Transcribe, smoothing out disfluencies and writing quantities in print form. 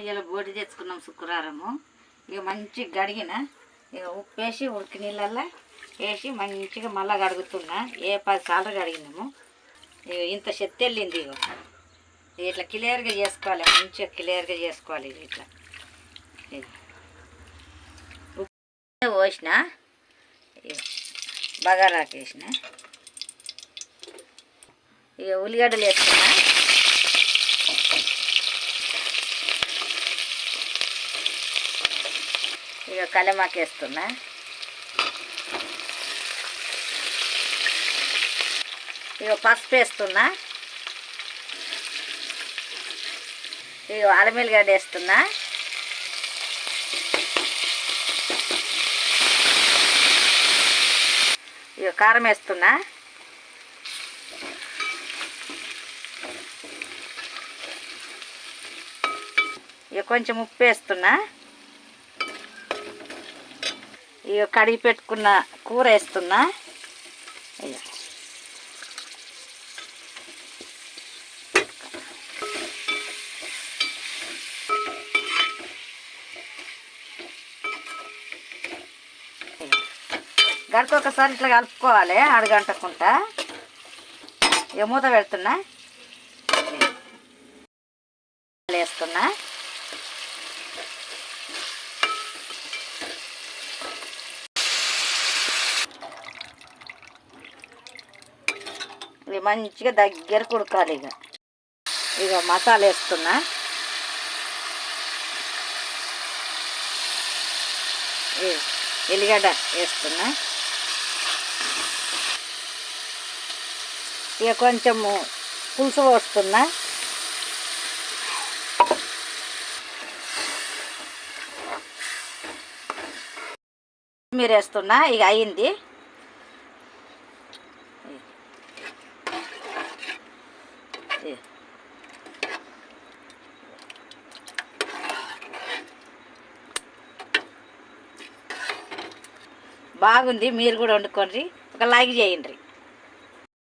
ఇలా బోటి తెచ్చుకున్నాం శుక్రవారము. ఇక మంచిగా గడిగిన ఇక ఉప్పు వేసి ఉడికి నీళ్ళల్లో వేసి మంచిగా మళ్ళీ కడుగుతున్నా. 10 సార్లు కడిగినాము. ఇంత చెత్త వెళ్ళింది. ఇట్లా క్లియర్గా చేసుకోవాలి, మంచిగా క్లియర్గా చేసుకోవాలి. ఇట్లా ఉప్పు పోసిన బగారాకు వేసిన ఇక ఉల్లిగడ్డలు వేసుకున్నా. ఇక కలమాకు వేస్తున్నా. ఇక పసుపు వేస్తున్నా. ఇక అల్లం వెల్లిగడ్డ వేస్తున్నా. ఇక కారం వేస్తున్నా. ఇక కొంచెం ఉప్పు వేస్తున్నా. ఇక కడిగి పెట్టుకున్న కూర వేస్తున్నా. గంట ఒకసారి ఇట్లా కలుపుకోవాలి, అరగంటకుంటా. ఇక మూత పెడుతున్నా. వేస్తున్నా. ఇవి మంచిగా దగ్గర ఉడకాలి. ఇక మసాలా వేస్తున్నా. ఎల్లిగడ్డ వేస్తున్నా. ఇక కొంచెము పులుసు పోస్తున్నా. మీరు వేస్తున్నా. ఇక అయింది. బాగుంది. మీరు కూడా వండుకోండి. ఒక లైక్ చేయండి.